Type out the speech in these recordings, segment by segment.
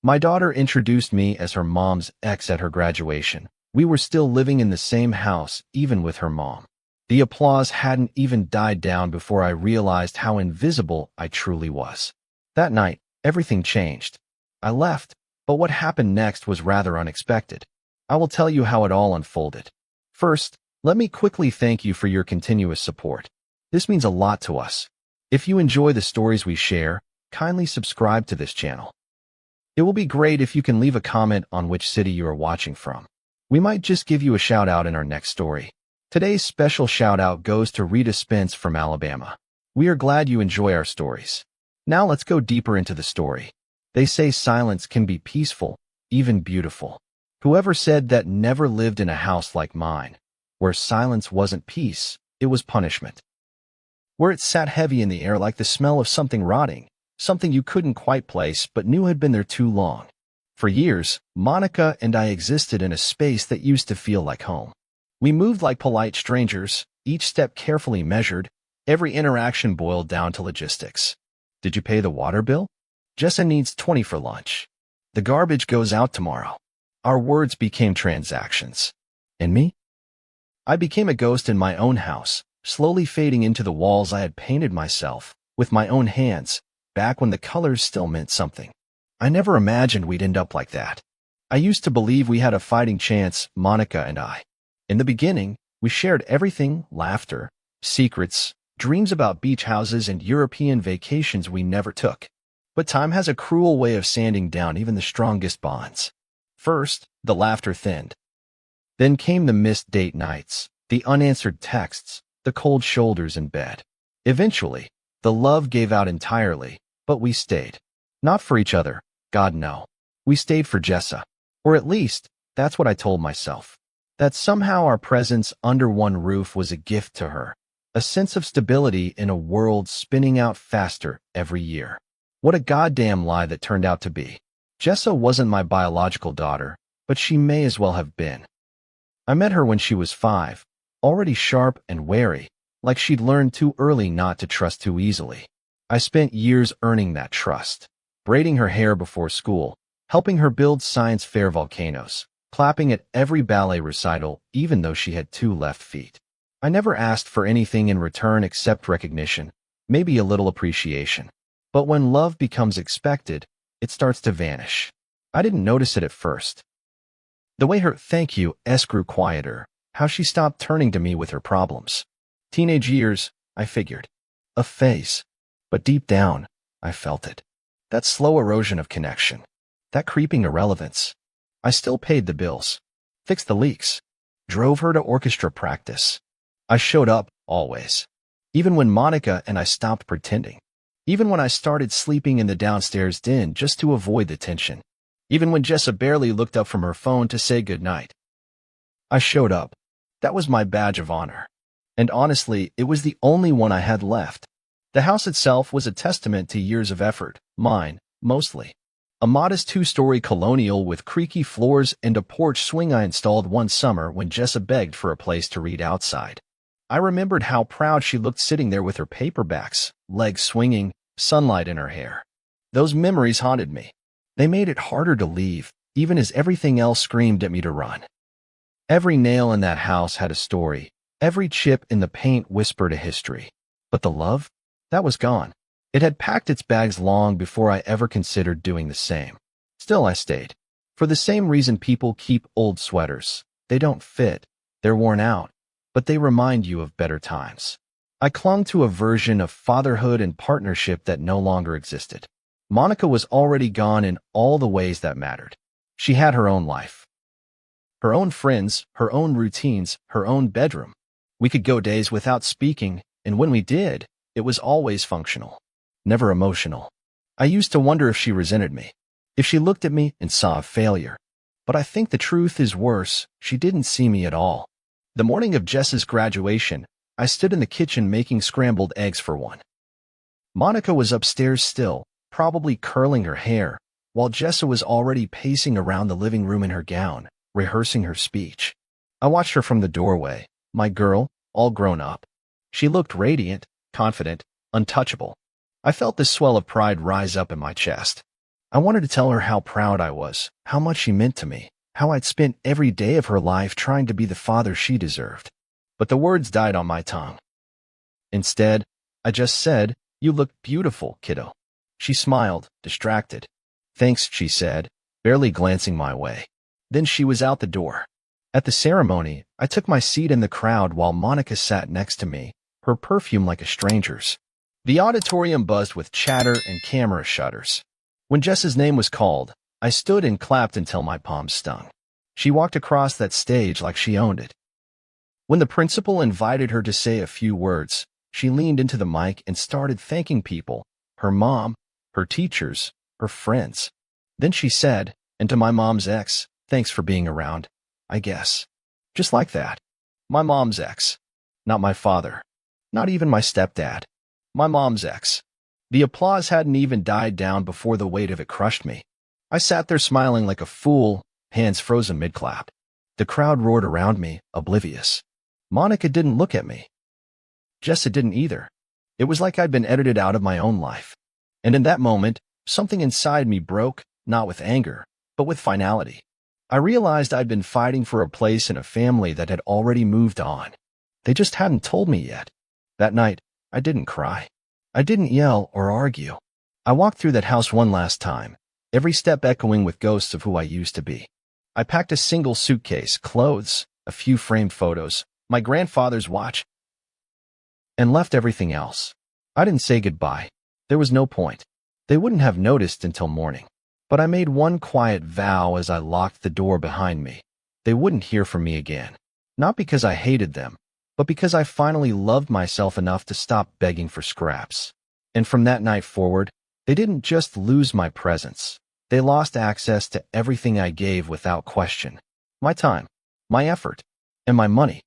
My daughter introduced me as her mom's ex at her graduation. We were still living in the same house, even with her mom. The applause hadn't even died down before I realized how invisible I truly was. That night, everything changed. I left, but what happened next was rather unexpected. I will tell you how it all unfolded. First, let me quickly thank you for your continuous support. This means a lot to us. If you enjoy the stories we share, kindly subscribe to this channel. It will be great if you can leave a comment on which city you are watching from. We might just give you a shout out in our next story. Today's special shout out goes to Rita Spence from Alabama. We are glad you enjoy our stories. Now let's go deeper into the story. They say silence can be peaceful, even beautiful. Whoever said that never lived in a house like mine, where silence wasn't peace, it was punishment. Where it sat heavy in the air like the smell of something rotting, something you couldn't quite place but knew had been there too long. For years, Monica and I existed in a space that used to feel like home. We moved like polite strangers, each step carefully measured, every interaction boiled down to logistics. Did you pay the water bill? Jessa needs 20 for lunch. The garbage goes out tomorrow. Our words became transactions. And me? I became a ghost in my own house, slowly fading into the walls I had painted myself, with my own hands, back when the colors still meant something. I never imagined we'd end up like that. I used to believe we had a fighting chance, Monica and I. In the beginning, we shared everything, laughter, secrets, dreams about beach houses and European vacations we never took. But time has a cruel way of sanding down even the strongest bonds. First, the laughter thinned. Then came the missed date nights, the unanswered texts, the cold shoulders in bed. Eventually, the love gave out entirely, but we stayed. Not for each other, God no. We stayed for Jessa. Or at least, that's what I told myself. That somehow our presence under one roof was a gift to her, a sense of stability in a world spinning out faster every year. What a goddamn lie that turned out to be. Jessa wasn't my biological daughter, but she may as well have been. I met her when she was 5, already sharp and wary, like she'd learned too early not to trust too easily. I spent years earning that trust, braiding her hair before school, helping her build science fair volcanoes, clapping at every ballet recital even though she had 2 left feet. I never asked for anything in return except recognition, maybe a little appreciation. But when love becomes expected, it starts to vanish. I didn't notice it at first. The way her thank you-s grew quieter, how she stopped turning to me with her problems. Teenage years, I figured. A phase. But deep down, I felt it. That slow erosion of connection. That creeping irrelevance. I still paid the bills. Fixed the leaks. Drove her to orchestra practice. I showed up, always. Even when Monica and I stopped pretending. Even when I started sleeping in the downstairs den just to avoid the tension. Even when Jessa barely looked up from her phone to say goodnight. I showed up. That was my badge of honor. And honestly, it was the only one I had left. The house itself was a testament to years of effort, mine, mostly. A modest 2-story colonial with creaky floors and a porch swing I installed one summer when Jessa begged for a place to read outside. I remembered how proud she looked sitting there with her paperbacks, legs swinging, sunlight in her hair. Those memories haunted me. They made it harder to leave, even as everything else screamed at me to run. Every nail in that house had a story. Every chip in the paint whispered a history. But the love? That was gone. It had packed its bags long before I ever considered doing the same. Still, I stayed. For the same reason people keep old sweaters. They don't fit. They're worn out. But they remind you of better times. I clung to a version of fatherhood and partnership that no longer existed. Monica was already gone in all the ways that mattered. She had her own life. Her own friends, her own routines, her own bedroom. We could go days without speaking, and when we did, it was always functional. Never emotional. I used to wonder if she resented me, if she looked at me and saw a failure. But I think the truth is worse, she didn't see me at all. The morning of Jessa's graduation, I stood in the kitchen making scrambled eggs for one. Monica was upstairs still, probably curling her hair, while Jessa was already pacing around the living room in her gown, rehearsing her speech. I watched her from the doorway, my girl, all grown up. She looked radiant, confident, untouchable. I felt this swell of pride rise up in my chest. I wanted to tell her how proud I was, how much she meant to me, how I'd spent every day of her life trying to be the father she deserved. But the words died on my tongue. Instead, I just said, "You look beautiful, kiddo." She smiled, distracted. "Thanks," she said, barely glancing my way. Then she was out the door. At the ceremony, I took my seat in the crowd while Monica sat next to me, her perfume like a stranger's. The auditorium buzzed with chatter and camera shutters. When Jess's name was called, I stood and clapped until my palms stung. She walked across that stage like she owned it. When the principal invited her to say a few words, she leaned into the mic and started thanking people, her mom, her teachers, her friends. Then she said, "And to my mom's ex, thanks for being around, I guess." Just like that. My mom's ex. Not my father. Not even my stepdad. My mom's ex. The applause hadn't even died down before the weight of it crushed me. I sat there smiling like a fool, hands frozen mid-clap. The crowd roared around me, oblivious. Monica didn't look at me. Jessa didn't either. It was like I'd been edited out of my own life. And in that moment, something inside me broke, not with anger, but with finality. I realized I'd been fighting for a place in a family that had already moved on. They just hadn't told me yet. That night, I didn't cry. I didn't yell or argue. I walked through that house one last time, every step echoing with ghosts of who I used to be. I packed a single suitcase, clothes, a few framed photos, my grandfather's watch, and left everything else. I didn't say goodbye. There was no point. They wouldn't have noticed until morning. But I made one quiet vow as I locked the door behind me. They wouldn't hear from me again. Not because I hated them, but because I finally loved myself enough to stop begging for scraps. And from that night forward, they didn't just lose my presence. They lost access to everything I gave without question. My time, my effort, and my money.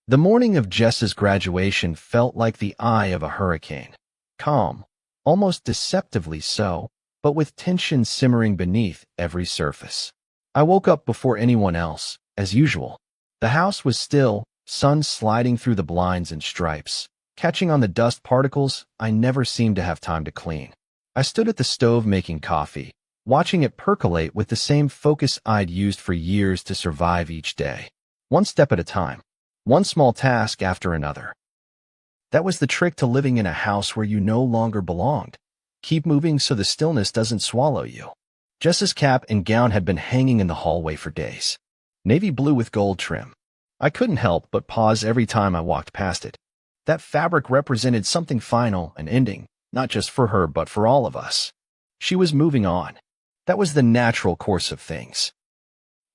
The morning of Jess's graduation felt like the eye of a hurricane. Calm, almost deceptively so, but with tension simmering beneath every surface. I woke up before anyone else, as usual. The house was still, sun sliding through the blinds in stripes, catching on the dust particles I never seemed to have time to clean. I stood at the stove making coffee, watching it percolate with the same focus I'd used for years to survive each day. One step at a time. One small task after another. That was the trick to living in a house where you no longer belonged. Keep moving so the stillness doesn't swallow you. Jess's cap and gown had been hanging in the hallway for days. Navy blue with gold trim. I couldn't help but pause every time I walked past it. That fabric represented something final and ending, not just for her but for all of us. She was moving on. That was the natural course of things.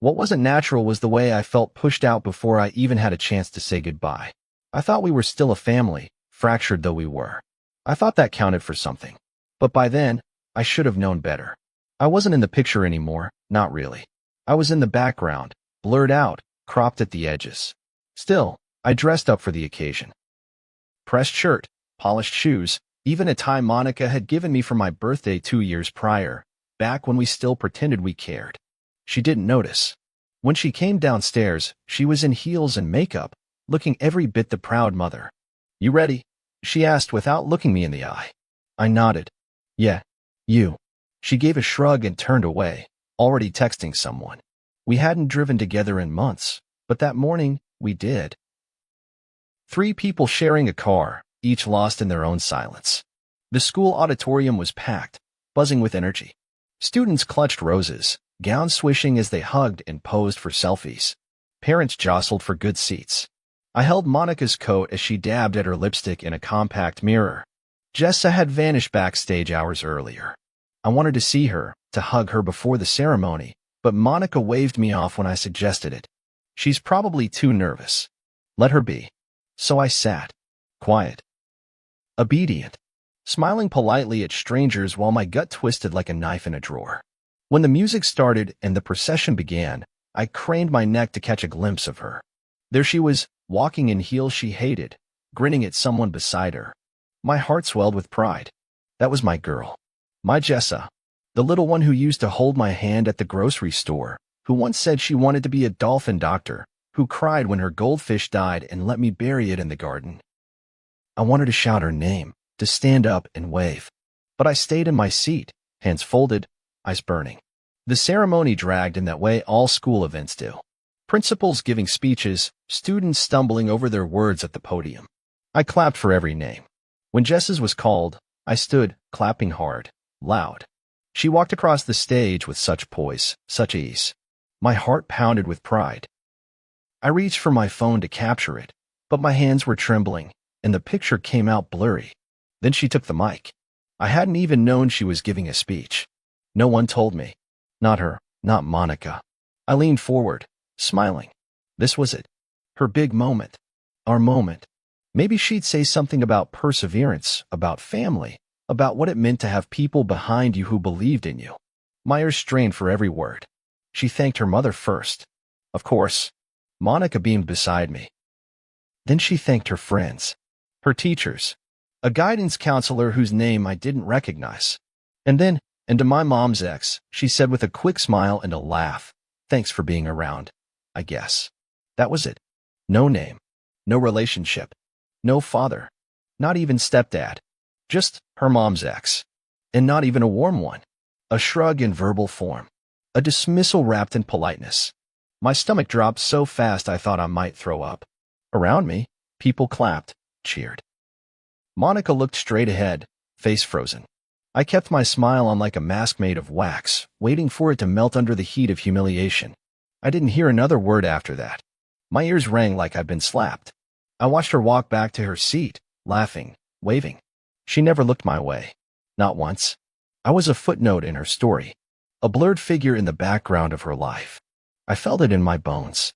What wasn't natural was the way I felt pushed out before I even had a chance to say goodbye. I thought we were still a family, fractured though we were. I thought that counted for something. But by then, I should have known better. I wasn't in the picture anymore, not really. I was in the background, blurred out, cropped at the edges. Still, I dressed up for the occasion. Pressed shirt, polished shoes, even a tie Monica had given me for my birthday 2 years prior, back when we still pretended we cared. She didn't notice. When she came downstairs, she was in heels and makeup, looking every bit the proud mother. "You ready?" she asked without looking me in the eye. I nodded. "Yeah, you." She gave a shrug and turned away, already texting someone. We hadn't driven together in months, but that morning, we did. 3 people sharing a car, each lost in their own silence. The school auditorium was packed, buzzing with energy. Students clutched roses, gowns swishing as they hugged and posed for selfies. Parents jostled for good seats. I held Monica's coat as she dabbed at her lipstick in a compact mirror. Jessa had vanished backstage hours earlier. I wanted to see her, to hug her before the ceremony, but Monica waved me off when I suggested it. She's probably too nervous. Let her be. So I sat, quiet, obedient, smiling politely at strangers while my gut twisted like a knife in a drawer. When the music started and the procession began, I craned my neck to catch a glimpse of her. There she was, walking in heels she hated, grinning at someone beside her. My heart swelled with pride. That was my girl. My Jessa. The little one who used to hold my hand at the grocery store, who once said she wanted to be a dolphin doctor, who cried when her goldfish died and let me bury it in the garden. I wanted to shout her name, to stand up and wave. But I stayed in my seat, hands folded, eyes burning. The ceremony dragged in that way all school events do. Principals giving speeches, students stumbling over their words at the podium. I clapped for every name. When Jess's was called, I stood, clapping hard, loud. She walked across the stage with such poise, such ease. My heart pounded with pride. I reached for my phone to capture it, but my hands were trembling, and the picture came out blurry. Then she took the mic. I hadn't even known she was giving a speech. No one told me. Not her, not Monica. I leaned forward, smiling. This was it. Her big moment. Our moment. Maybe she'd say something about perseverance, about family, about what it meant to have people behind you who believed in you. My ears strained for every word. She thanked her mother first. Of course. Monica beamed beside me. Then she thanked her friends, her teachers, a guidance counselor whose name I didn't recognize. And to my mom's ex, she said with a quick smile and a laugh, "Thanks for being around, I guess." That was it. No name, no relationship, no father, not even stepdad, just her mom's ex. And not even a warm one. A shrug in verbal form, a dismissal wrapped in politeness. My stomach dropped so fast I thought I might throw up. Around me, people clapped, cheered. Monica looked straight ahead, face frozen. I kept my smile on like a mask made of wax, waiting for it to melt under the heat of humiliation. I didn't hear another word after that. My ears rang like I'd been slapped. I watched her walk back to her seat, laughing, waving. She never looked my way. Not once. I was a footnote in her story, a blurred figure in the background of her life. I felt it in my bones.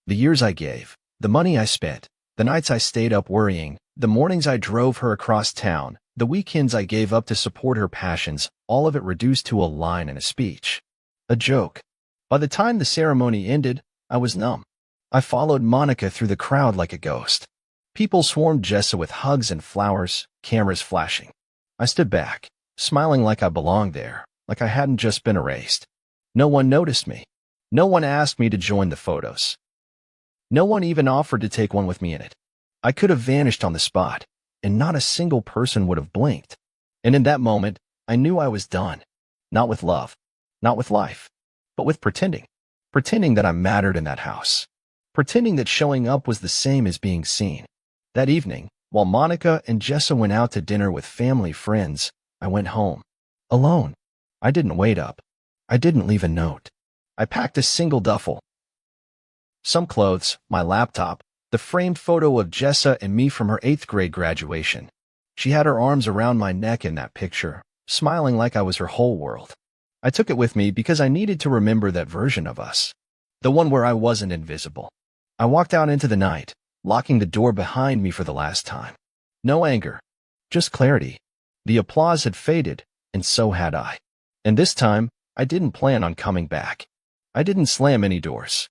The years I gave, the money I spent, the nights I stayed up worrying, the mornings I drove her across town, the weekends I gave up to support her passions, all of it reduced to a line in a speech. A joke. By the time the ceremony ended, I was numb. I followed Monica through the crowd like a ghost. People swarmed Jessa with hugs and flowers, cameras flashing. I stood back, smiling like I belonged there, like I hadn't just been erased. No one noticed me. No one asked me to join the photos. No one even offered to take one with me in it. I could have vanished on the spot, and not a single person would have blinked. And in that moment, I knew I was done. Not with love, not with life, but with pretending. Pretending that I mattered in that house. Pretending that showing up was the same as being seen. That evening, while Monica and Jessa went out to dinner with family friends, I went home. Alone. I didn't wait up. I didn't leave a note. I packed a single duffel. Some clothes, my laptop, the framed photo of Jessa and me from her 8th grade graduation. She had her arms around my neck in that picture, smiling like I was her whole world. I took it with me because I needed to remember that version of us. The one where I wasn't invisible. I walked out into the night, locking the door behind me for the last time. No anger, just clarity. The applause had faded, and so had I. And this time, I didn't plan on coming back. I didn't slam any doors.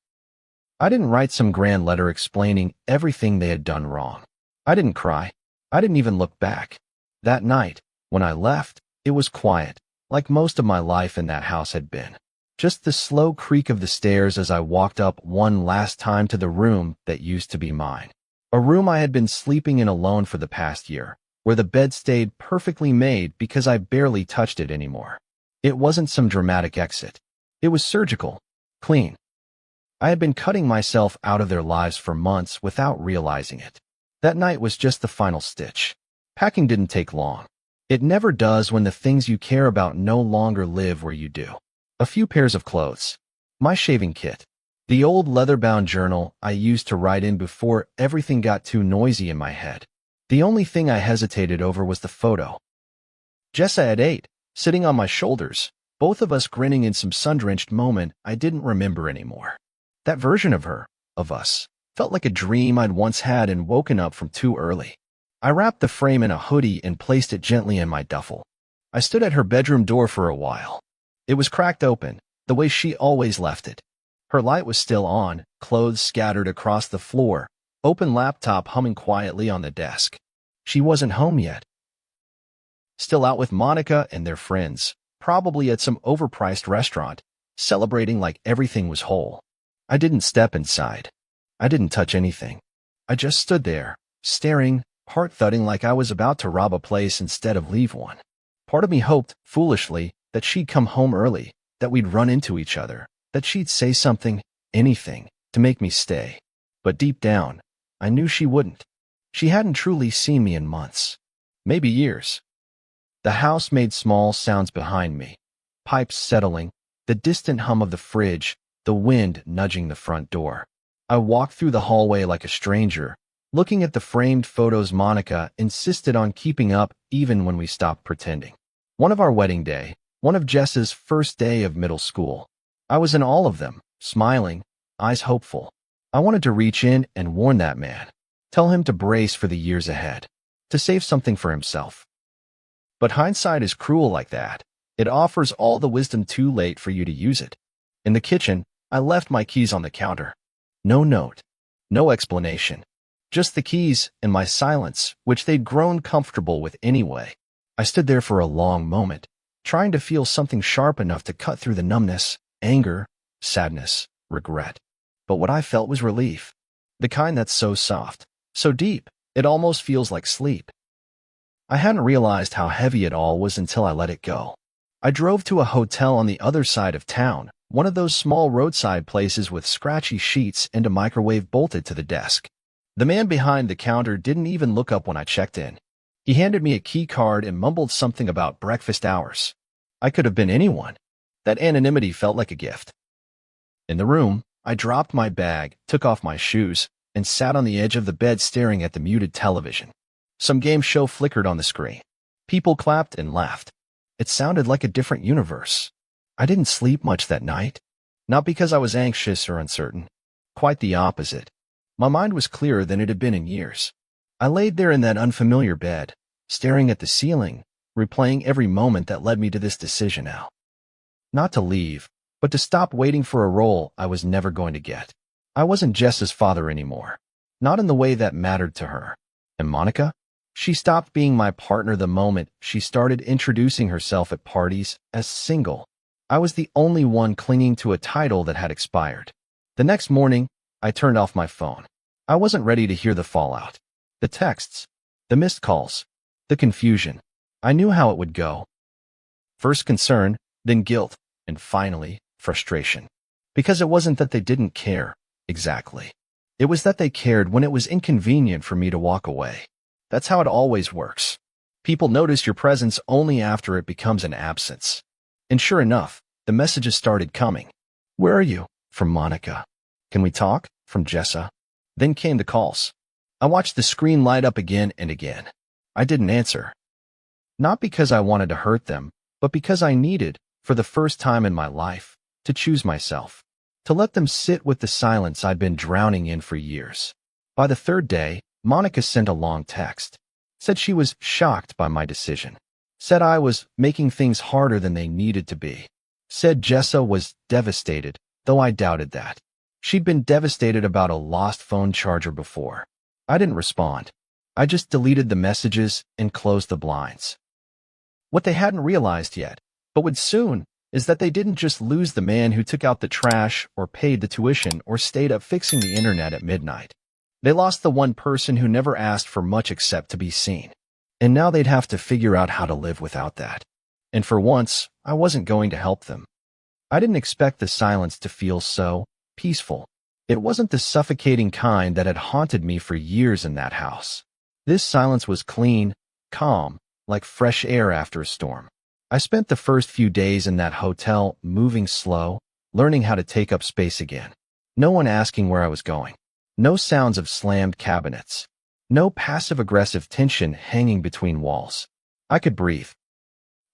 I didn't write some grand letter explaining everything they had done wrong. I didn't cry. I didn't even look back. That night, when I left, it was quiet, like most of my life in that house had been. Just the slow creak of the stairs as I walked up one last time to the room that used to be mine. A room I had been sleeping in alone for the past year, where the bed stayed perfectly made because I barely touched it anymore. It wasn't some dramatic exit. It was surgical, clean. I had been cutting myself out of their lives for months without realizing it. That night was just the final stitch. Packing didn't take long. It never does when the things you care about no longer live where you do. A few pairs of clothes. My shaving kit. The old leather-bound journal I used to write in before everything got too noisy in my head. The only thing I hesitated over was the photo. Jessa at 8, sitting on my shoulders, both of us grinning in some sun-drenched moment I didn't remember anymore. That version of her, of us, felt like a dream I'd once had and woken up from too early. I wrapped the frame in a hoodie and placed it gently in my duffel. I stood at her bedroom door for a while. It was cracked open, the way she always left it. Her light was still on, clothes scattered across the floor, open laptop humming quietly on the desk. She wasn't home yet. Still out with Monica and their friends, probably at some overpriced restaurant, celebrating like everything was whole. I didn't step inside. I didn't touch anything. I just stood there, staring, heart thudding like I was about to rob a place instead of leave one. Part of me hoped, foolishly, that she'd come home early, that we'd run into each other, that she'd say something, anything, to make me stay. But deep down, I knew she wouldn't. She hadn't truly seen me in months, maybe years. The house made small sounds behind me, pipes settling, the distant hum of the fridge, the wind nudging the front door. I walked through the hallway like a stranger, looking at the framed photos Monica insisted on keeping up even when we stopped pretending. One of our wedding day, one of Jess's first day of middle school. I was in all of them, smiling, eyes hopeful. I wanted to reach in and warn that man, tell him to brace for the years ahead, to save something for himself. But hindsight is cruel like that. It offers all the wisdom too late for you to use it. In the kitchen, I left my keys on the counter. No note, no explanation. Just the keys and my silence, which they'd grown comfortable with anyway. I stood there for a long moment, trying to feel something sharp enough to cut through the numbness, anger, sadness, regret. But what I felt was relief. The kind that's so soft, so deep, it almost feels like sleep. I hadn't realized how heavy it all was until I let it go. I drove to a hotel on the other side of town, one of those small roadside places with scratchy sheets and a microwave bolted to the desk. The man behind the counter didn't even look up when I checked in. He handed me a key card and mumbled something about breakfast hours. I could have been anyone. That anonymity felt like a gift. In the room, I dropped my bag, took off my shoes, and sat on the edge of the bed staring at the muted television. Some game show flickered on the screen. People clapped and laughed. It sounded like a different universe. I didn't sleep much that night. Not because I was anxious or uncertain. Quite the opposite. My mind was clearer than it had been in years. I laid there in that unfamiliar bed, staring at the ceiling, replaying every moment that led me to this decision now. Not to leave, but to stop waiting for a role I was never going to get. I wasn't Jess's father anymore. Not in the way that mattered to her. And Monica? She stopped being my partner the moment she started introducing herself at parties as single. I was the only one clinging to a title that had expired. The next morning, I turned off my phone. I wasn't ready to hear the fallout. The texts, the missed calls, the confusion. I knew how it would go. First concern, then guilt, and finally, frustration. Because it wasn't that they didn't care, exactly. It was that they cared when it was inconvenient for me to walk away. That's how it always works. People notice your presence only after it becomes an absence. And sure enough, the messages started coming. "Where are you?" from Monica. "Can we talk?" from Jessa. Then came the calls. I watched the screen light up again and again. I didn't answer. Not because I wanted to hurt them, but because I needed, for the first time in my life, to choose myself. To let them sit with the silence I'd been drowning in for years. By the third day, Monica sent a long text. Said she was shocked by my decision. Said I was making things harder than they needed to be. Said Jessa was devastated, though I doubted that. She'd been devastated about a lost phone charger before. I didn't respond. I just deleted the messages and closed the blinds. What they hadn't realized yet, but would soon, is that they didn't just lose the man who took out the trash or paid the tuition or stayed up fixing the internet at midnight. They lost the one person who never asked for much except to be seen. And now they'd have to figure out how to live without that. And for once, I wasn't going to help them. I didn't expect the silence to feel so peaceful. It wasn't the suffocating kind that had haunted me for years in that house. This silence was clean, calm, like fresh air after a storm. I spent the first few days in that hotel moving slow, learning how to take up space again. No one asking where I was going. No sounds of slammed cabinets. No passive-aggressive tension hanging between walls. I could breathe.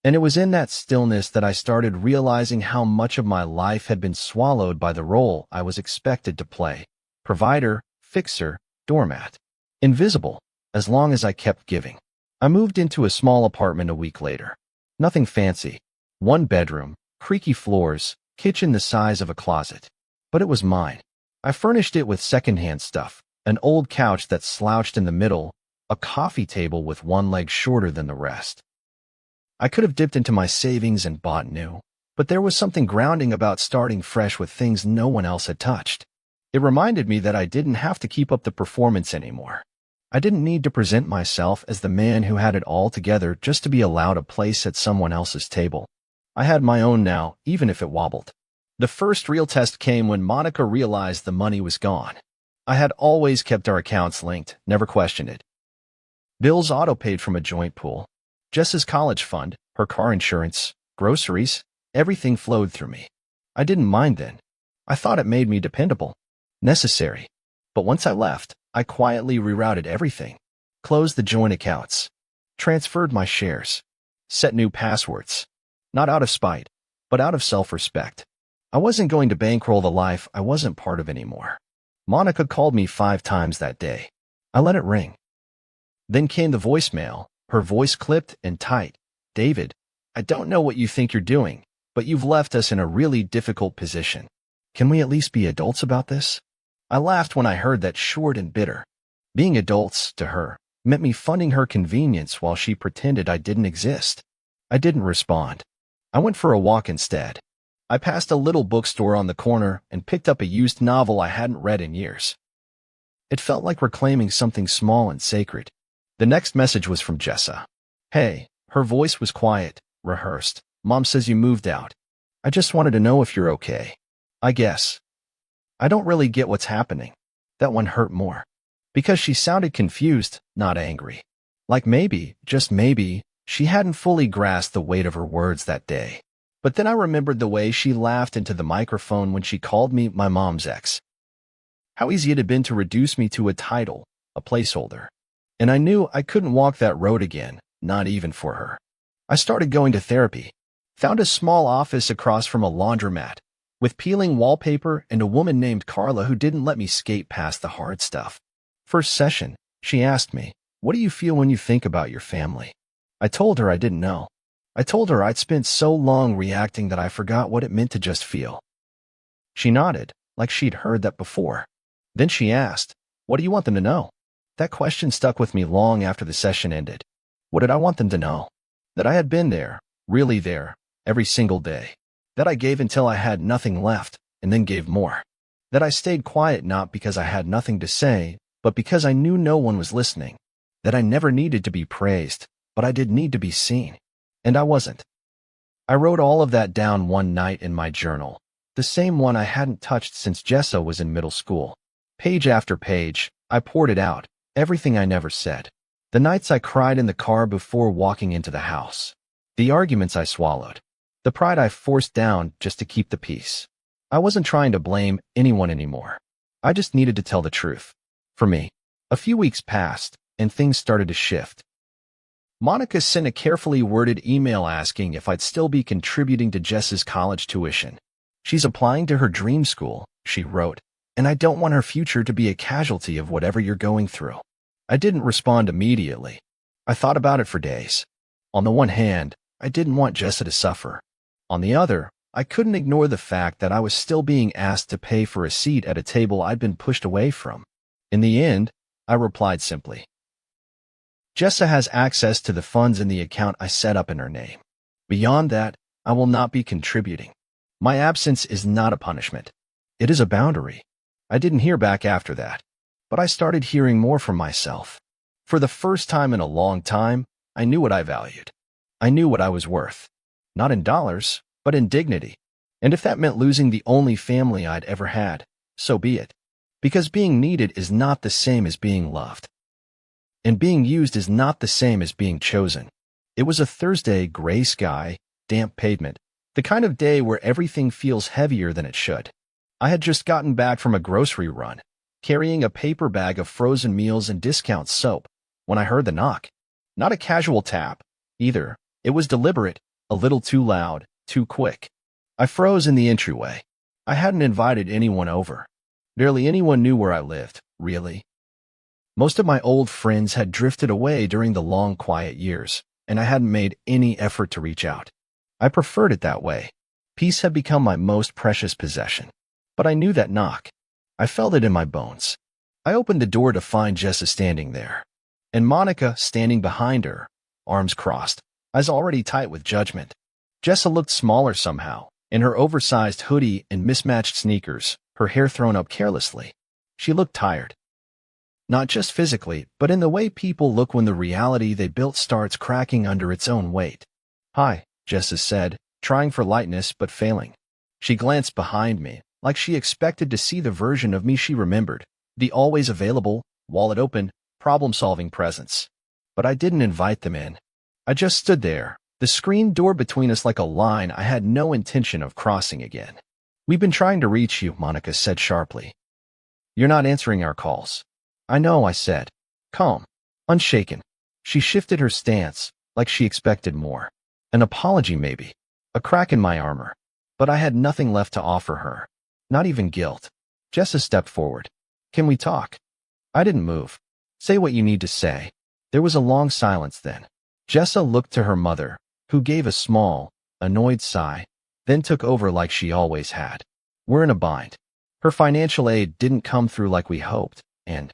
And it was in that stillness that I started realizing how much of my life had been swallowed by the role I was expected to play. Provider, fixer, doormat. Invisible, as long as I kept giving. I moved into a small apartment a week later. Nothing fancy. One bedroom, creaky floors, kitchen the size of a closet. But it was mine. I furnished it with secondhand stuff, an old couch that slouched in the middle, a coffee table with one leg shorter than the rest. I could have dipped into my savings and bought new, but there was something grounding about starting fresh with things no one else had touched. It reminded me that I didn't have to keep up the performance anymore. I didn't need to present myself as the man who had it all together just to be allowed a place at someone else's table. I had my own now, even if it wobbled. The first real test came when Monica realized the money was gone. I had always kept our accounts linked, never questioned it. Bills auto-paid from a joint pool. Jess's college fund, her car insurance, groceries, everything flowed through me. I didn't mind then. I thought it made me dependable, necessary. But once I left, I quietly rerouted everything, closed the joint accounts, transferred my shares, set new passwords. Not out of spite, but out of self-respect. I wasn't going to bankroll the life I wasn't part of anymore. Monica called me 5 times that day. I let it ring. Then came the voicemail, her voice clipped and tight. David, I don't know what you think you're doing, but you've left us in a really difficult position. Can we at least be adults about this? I laughed when I heard that, short and bitter. Being adults, to her, meant me funding her convenience while she pretended I didn't exist. I didn't respond. I went for a walk instead. I passed a little bookstore on the corner and picked up a used novel I hadn't read in years. It felt like reclaiming something small and sacred. The next message was from Jessa. Hey, her voice was quiet, rehearsed. Mom says you moved out. I just wanted to know if you're okay. I guess. I don't really get what's happening. That one hurt more. Because she sounded confused, not angry. Like maybe, just maybe, she hadn't fully grasped the weight of her words that day. But then I remembered the way she laughed into the microphone when she called me my mom's ex. How easy it had been to reduce me to a title, a placeholder. And I knew I couldn't walk that road again, not even for her. I started going to therapy. Found a small office across from a laundromat, with peeling wallpaper and a woman named Carla who didn't let me skate past the hard stuff. First session, she asked me, what do you feel when you think about your family? I told her I didn't know. I told her I'd spent so long reacting that I forgot what it meant to just feel. She nodded, like she'd heard that before. Then she asked, what do you want them to know? That question stuck with me long after the session ended. What did I want them to know? That I had been there, really there, every single day. That I gave until I had nothing left, and then gave more. That I stayed quiet not because I had nothing to say, but because I knew no one was listening. That I never needed to be praised, but I did need to be seen. And I wasn't. I wrote all of that down one night in my journal, the same one I hadn't touched since Jessa was in middle school. Page after page, I poured it out, everything I never said. The nights I cried in the car before walking into the house. The arguments I swallowed. The pride I forced down just to keep the peace. I wasn't trying to blame anyone anymore. I just needed to tell the truth. For me, a few weeks passed, and things started to shift. Monica sent a carefully worded email asking if I'd still be contributing to Jess's college tuition. She's applying to her dream school, she wrote, and I don't want her future to be a casualty of whatever you're going through. I didn't respond immediately. I thought about it for days. On the one hand, I didn't want Jessa to suffer. On the other, I couldn't ignore the fact that I was still being asked to pay for a seat at a table I'd been pushed away from. In the end, I replied simply, Jessa has access to the funds in the account I set up in her name. Beyond that, I will not be contributing. My absence is not a punishment. It is a boundary. I didn't hear back after that, but I started hearing more from myself. For the first time in a long time, I knew what I valued. I knew what I was worth. Not in dollars, but in dignity. And if that meant losing the only family I'd ever had, so be it. Because being needed is not the same as being loved. And being used is not the same as being chosen. It was a Thursday, gray sky, damp pavement, the kind of day where everything feels heavier than it should. I had just gotten back from a grocery run, carrying a paper bag of frozen meals and discount soap, when I heard the knock. Not a casual tap, either. It was deliberate, a little too loud, too quick. I froze in the entryway. I hadn't invited anyone over. Barely anyone knew where I lived, really. Most of my old friends had drifted away during the long, quiet years, and I hadn't made any effort to reach out. I preferred it that way. Peace had become my most precious possession. But I knew that knock. I felt it in my bones. I opened the door to find Jessa standing there, and Monica standing behind her, arms crossed, eyes already tight with judgment. Jessa looked smaller somehow, in her oversized hoodie and mismatched sneakers, her hair thrown up carelessly. She looked tired. Not just physically, but in the way people look when the reality they built starts cracking under its own weight. Hi, Jessa said, trying for lightness but failing. She glanced behind me, like she expected to see the version of me she remembered, the always available, wallet open, problem-solving presence. But I didn't invite them in. I just stood there, the screen door between us like a line I had no intention of crossing again. "We've been trying to reach you," Monica said sharply. "You're not answering our calls." "I know," I said, calm, unshaken. She shifted her stance, like she expected more. An apology maybe, a crack in my armor. But I had nothing left to offer her. Not even guilt. Jessa stepped forward. "Can we talk?" I didn't move. "Say what you need to say." There was a long silence then. Jessa looked to her mother, who gave a small, annoyed sigh, then took over like she always had. "We're in a bind. Her financial aid didn't come through like we hoped, and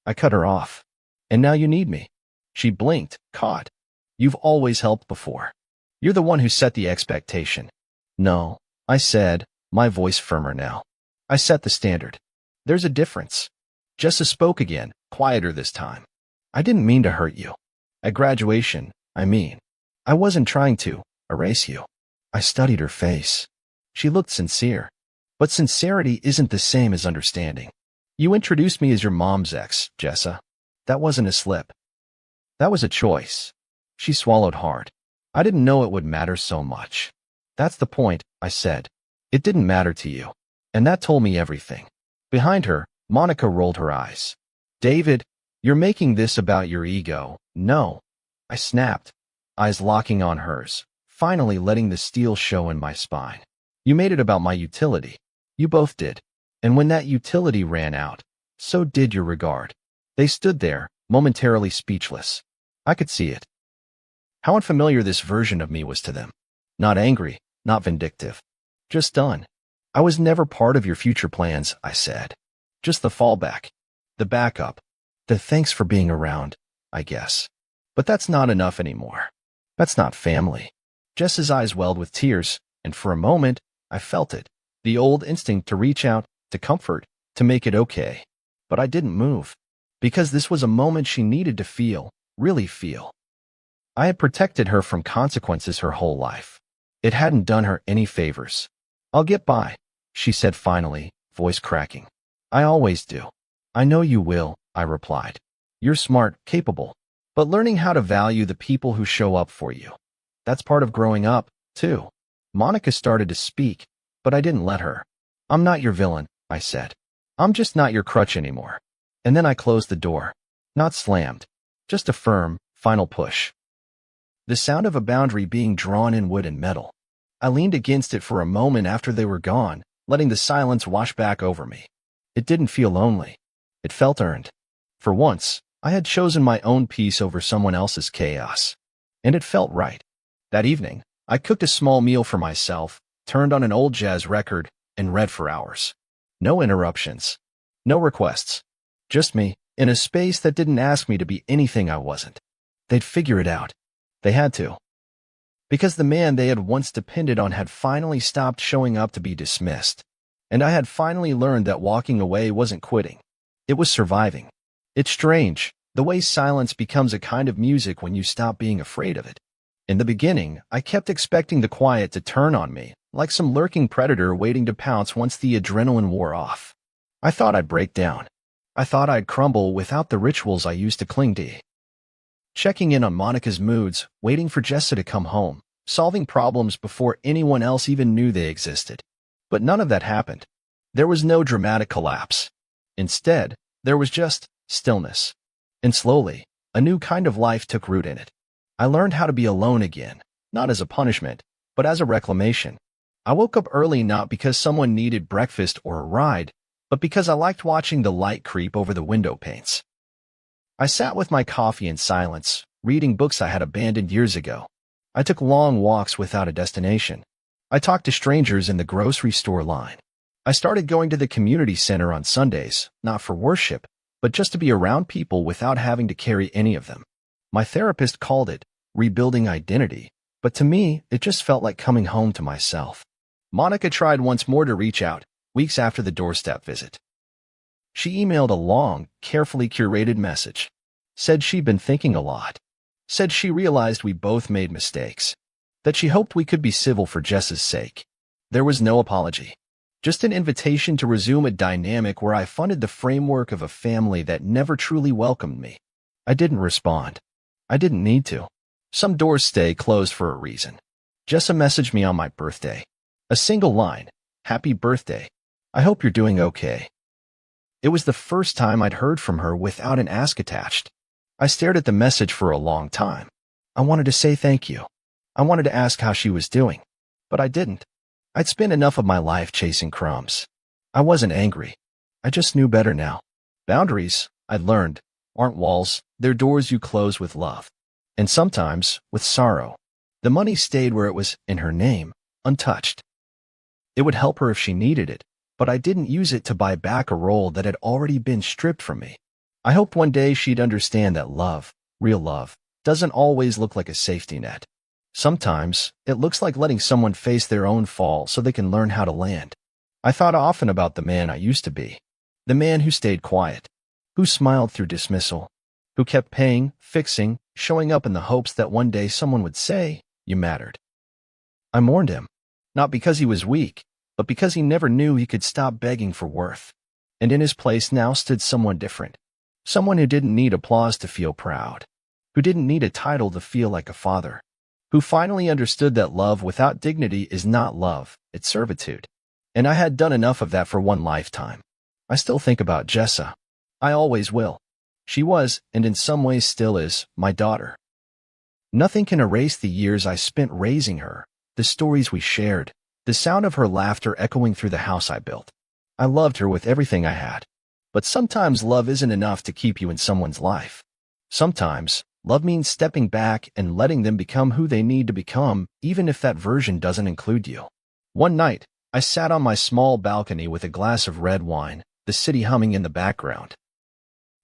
I cut her off. And now you need me." She blinked, caught. "You've always helped before. You're the one who set the expectation." "No," I said, my voice firmer now. "I set the standard. There's a difference." Jessa spoke again, quieter this time. "I didn't mean to hurt you. At graduation, I mean. I wasn't trying to erase you." I studied her face. She looked sincere. But sincerity isn't the same as understanding. "You introduced me as your mom's ex, Jessa. That wasn't a slip. That was a choice." She swallowed hard. "I didn't know it would matter so much." "That's the point," I said. "It didn't matter to you." And that told me everything. Behind her, Monica rolled her eyes. "David, you're making this about your ego." "No." I snapped, eyes locking on hers, finally letting the steel show in my spine. "You made it about my utility. You both did. And when that utility ran out, so did your regard." They stood there, momentarily speechless. I could see it. How unfamiliar this version of me was to them. Not angry, not vindictive. Just done. "I was never part of your future plans," I said. "Just the fallback. The backup. The thanks for being around, I guess. But that's not enough anymore. That's not family." Jess's eyes welled with tears, and for a moment, I felt it. The old instinct to reach out, to comfort, to make it okay. But I didn't move. Because this was a moment she needed to feel, really feel. I had protected her from consequences her whole life. It hadn't done her any favors. "I'll get by," she said finally, voice cracking. "I always do." "I know you will," I replied. "You're smart, capable. But learning how to value the people who show up for you. That's part of growing up, too." Monica started to speak, but I didn't let her. "I'm not your villain," I said. "I'm just not your crutch anymore." And then I closed the door. Not slammed. Just a firm, final push. The sound of a boundary being drawn in wood and metal. I leaned against it for a moment after they were gone, letting the silence wash back over me. It didn't feel lonely. It felt earned. For once, I had chosen my own peace over someone else's chaos. And it felt right. That evening, I cooked a small meal for myself, turned on an old jazz record, and read for hours. No interruptions. No requests. Just me, in a space that didn't ask me to be anything I wasn't. They'd figure it out. They had to. Because the man they had once depended on had finally stopped showing up to be dismissed. And I had finally learned that walking away wasn't quitting. It was surviving. It's strange, the way silence becomes a kind of music when you stop being afraid of it. In the beginning, I kept expecting the quiet to turn on me, like some lurking predator waiting to pounce once the adrenaline wore off. I thought I'd break down. I thought I'd crumble without the rituals I used to cling to. Checking in on Monica's moods, waiting for Jessa to come home, solving problems before anyone else even knew they existed. But none of that happened. There was no dramatic collapse. Instead, there was just stillness. And slowly, a new kind of life took root in it. I learned how to be alone again, not as a punishment, but as a reclamation. I woke up early not because someone needed breakfast or a ride, but because I liked watching the light creep over the window panes. I sat with my coffee in silence, reading books I had abandoned years ago. I took long walks without a destination. I talked to strangers in the grocery store line. I started going to the community center on Sundays, not for worship, but just to be around people without having to carry any of them. My therapist called it rebuilding identity, but to me, it just felt like coming home to myself. Monica tried once more to reach out, weeks after the doorstep visit. She emailed a long, carefully curated message. Said she'd been thinking a lot. Said she realized we both made mistakes. that she hoped we could be civil for Jess's sake. There was no apology, just an invitation to resume a dynamic where I funded the framework of a family that never truly welcomed me. I didn't respond. I didn't need to. Some doors stay closed for a reason. Jessa messaged me on my birthday. A single line, "Happy birthday. I hope you're doing okay." It was the first time I'd heard from her without an ask attached. I stared at the message for a long time. I wanted to say thank you. I wanted to ask how she was doing, but I didn't. I'd spent enough of my life chasing crumbs. I wasn't angry. I just knew better now. Boundaries, I'd learned, aren't walls, they're doors you close with love. And sometimes, with sorrow. The money stayed where it was, in her name, untouched. It would help her if she needed it, but I didn't use it to buy back a role that had already been stripped from me. I hoped one day she'd understand that love, real love, doesn't always look like a safety net. Sometimes, it looks like letting someone face their own fall so they can learn how to land. I thought often about the man I used to be. The man who stayed quiet, who smiled through dismissal, who kept paying, fixing, showing up in the hopes that one day someone would say, "You mattered." I mourned him, not because he was weak, but because he never knew he could stop begging for worth. And in his place now stood someone different. Someone who didn't need applause to feel proud, who didn't need a title to feel like a father, who finally understood that love without dignity is not love, it's servitude. And I had done enough of that for one lifetime. I still think about Jessa. I always will. She was, and in some ways still is, my daughter. Nothing can erase the years I spent raising her, the stories we shared, the sound of her laughter echoing through the house I built. I loved her with everything I had. But sometimes love isn't enough to keep you in someone's life. Sometimes, love means stepping back and letting them become who they need to become, even if that version doesn't include you. One night, I sat on my small balcony with a glass of red wine, the city humming in the background.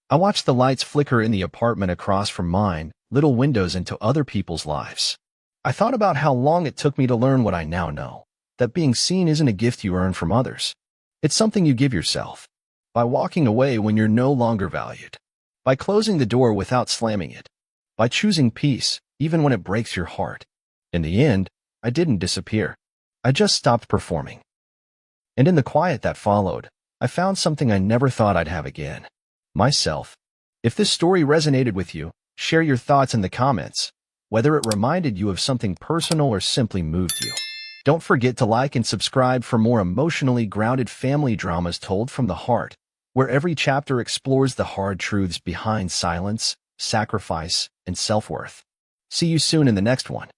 I watched the lights flicker in the apartment across from mine, little windows into other people's lives. I thought about how long it took me to learn what I now know, that being seen isn't a gift you earn from others. It's something you give yourself. By walking away when you're no longer valued. By closing the door without slamming it. By choosing peace, even when it breaks your heart. In the end, I didn't disappear. I just stopped performing. And in the quiet that followed, I found something I never thought I'd have again. Myself. If this story resonated with you, share your thoughts in the comments, whether it reminded you of something personal or simply moved you. Don't forget to like and subscribe for more emotionally grounded family dramas told from the heart, where every chapter explores the hard truths behind silence, sacrifice, and self-worth. See you soon in the next one.